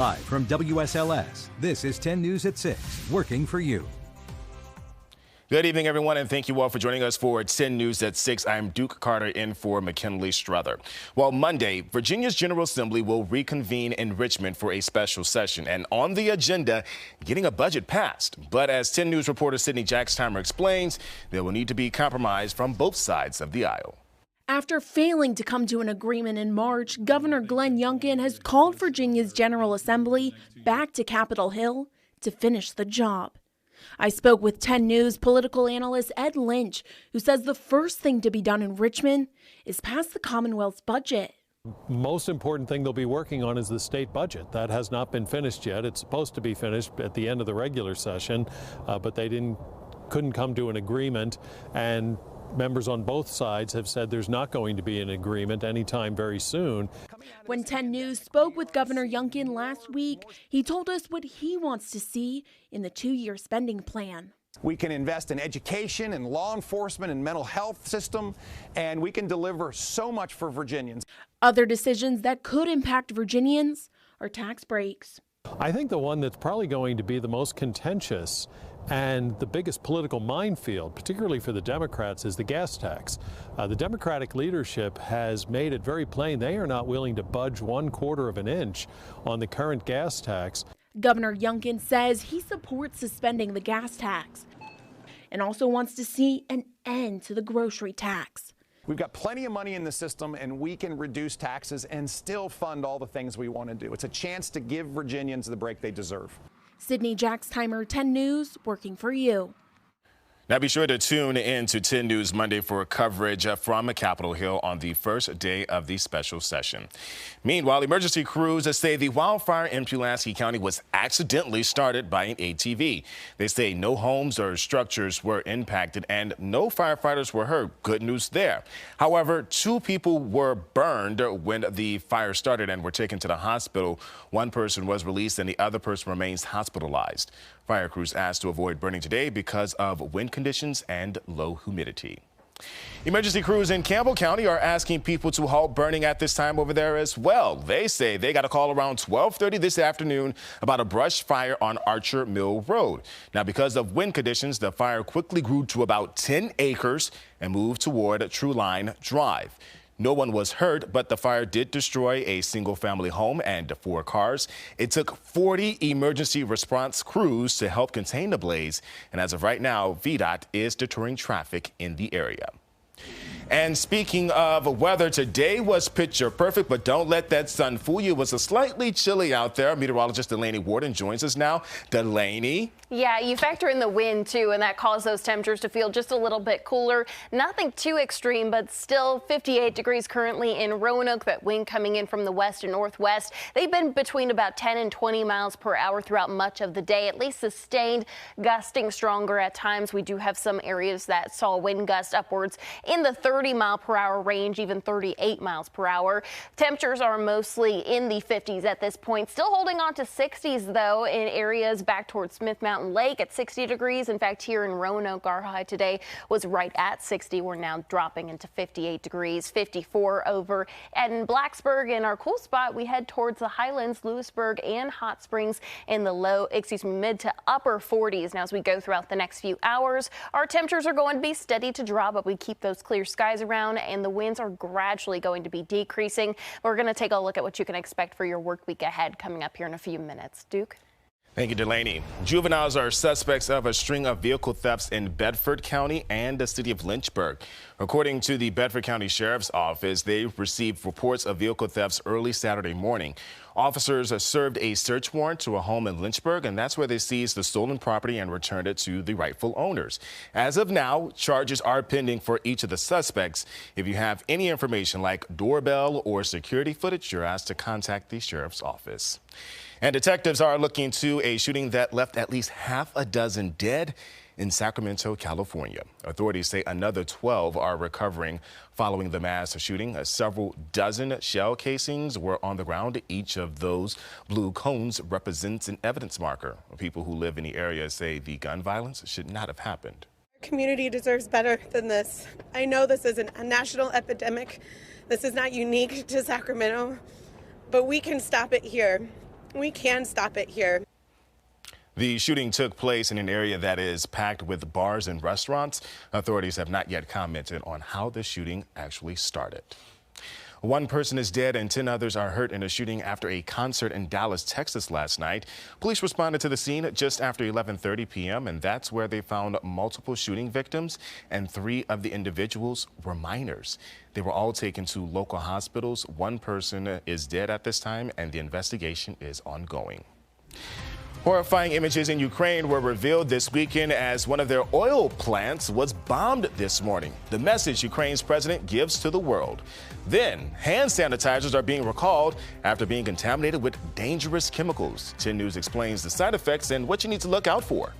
Live from WSLS, this is 10 News at 6, working for you. Good evening, everyone, and thank you all for joining us for 10 News at 6. I'm Duke Carter in for McKinley Strother. Well, Monday, Virginia's General Assembly will reconvene in Richmond for a special session, and on the agenda, getting a budget passed. But as 10 News reporter Sydney Jackstimer explains, there will need to be compromise from both sides of the aisle. After failing to come to an agreement in March, Governor Glenn Youngkin has called Virginia's General Assembly back to Capitol Hill to finish the job. I spoke with 10 News political analyst Ed Lynch, who says the first thing to be done in Richmond is pass the Commonwealth's budget. Most important thing they'll be working on is the state budget. That has not been finished yet. It's supposed to be finished at the end of the regular session, but they couldn't come to an agreement, and members on both sides have said there's not going to be an agreement anytime very soon. When 10 News spoke with Governor Youngkin last week, he told us what he wants to see in the 2-year spending plan. We can invest in education and law enforcement and mental health system, and we can deliver so much for Virginians. Other decisions that could impact Virginians are tax breaks. I think the one that's probably going to be the most contentious and the biggest political minefield, particularly for the Democrats, is the gas tax. The Democratic leadership has made it very plain they are not willing to budge 1/4 of an inch on the current gas tax. Governor Youngkin says he supports suspending the gas tax and also wants to see an end to the grocery tax. We've got plenty of money in the system, and we can reduce taxes and still fund all the things we want to do. It's a chance to give Virginians the break they deserve. Sydney Jackstimer, 10 News, working for you. Now be sure to tune in to 10 News Monday for coverage from Capitol Hill on the first day of the special session. Meanwhile, emergency crews say the wildfire in Pulaski County was accidentally started by an ATV. They say no homes or structures were impacted and no firefighters were hurt. Good news there. However, 2 people were burned when the fire started and were taken to the hospital. 1 person was released and the other person remains hospitalized. Fire crews asked to avoid burning today because of wind conditions and low humidity. Emergency crews in Campbell County are asking people to halt burning at this time over there as well. They say they got a call around 12:30 this afternoon about a brush fire on Archer Mill Road. Now, because of wind conditions, the fire quickly grew to about 10 acres and moved toward True Line Drive. No one was hurt, but the fire did destroy a single-family home and 4 cars. It took 40 emergency response crews to help contain the blaze, and as of right now, VDOT is deterring traffic in the area. And speaking of weather, today was picture perfect, but don't let that sun fool you. It was slightly chilly out there. Meteorologist Delaney Warden joins us now. Delaney? Yeah, you factor in the wind, too, and that caused those temperatures to feel just a little bit cooler. Nothing too extreme, but still 58 degrees currently in Roanoke. That wind coming in from the west and northwest. They've been between about 10 and 20 miles per hour throughout much of the day, at least sustained, gusting stronger at times. We do have some areas that saw wind gusts upwards in the 30-mile-per-hour range, even 38 miles per hour. Temperatures are mostly in the 50s at this point. Still holding on to 60s, though, in areas back towards Smith Mountain Lake at 60 degrees. In fact, here in Roanoke, our high today was right at 60. We're now dropping into 58 degrees, 54 over at Blacksburg. In our cool spot, we head towards the Highlands, Lewisburg, and Hot Springs in the mid to upper 40s. Now, as we go throughout the next few hours, our temperatures are going to be steady to drop, but we keep those clear skies around, and the winds are gradually going to be decreasing. We're going to take a look at what you can expect for your work week ahead coming up here in a few minutes. Duke? Thank you, Delaney. Juveniles are suspects of a string of vehicle thefts in Bedford County and the city of Lynchburg. According to the Bedford County Sheriff's Office, they received reports of vehicle thefts early Saturday morning. Officers served a search warrant to a home in Lynchburg, and that's where they seized the stolen property and returned it to the rightful owners. As of now, charges are pending for each of the suspects. If you have any information like doorbell or security footage, you're asked to contact the Sheriff's Office. And detectives are looking into a shooting that left at least half a dozen dead in Sacramento, California. Authorities say another 12 are recovering following the mass shooting. Several dozen shell casings were on the ground. Each of those blue cones represents an evidence marker. People who live in the area say the gun violence should not have happened. Our community deserves better than this. I know this is a national epidemic. This is not unique to Sacramento, but we can stop it here. We can stop it here. The shooting took place in an area that is packed with bars and restaurants. Authorities have not yet commented on how the shooting actually started. One person is dead and 10 others are hurt in a shooting after a concert in Dallas, Texas last night. Police responded to the scene just after 11:30 p.m. and that's where they found multiple shooting victims, and 3 of the individuals were minors. They were all taken to local hospitals. One person is dead at this time and the investigation is ongoing. Horrifying images in Ukraine were revealed this weekend as one of their oil plants was bombed this morning. The message Ukraine's president gives to the world. Then, hand sanitizers are being recalled after being contaminated with dangerous chemicals. 10 News explains the side effects and what you need to look out for.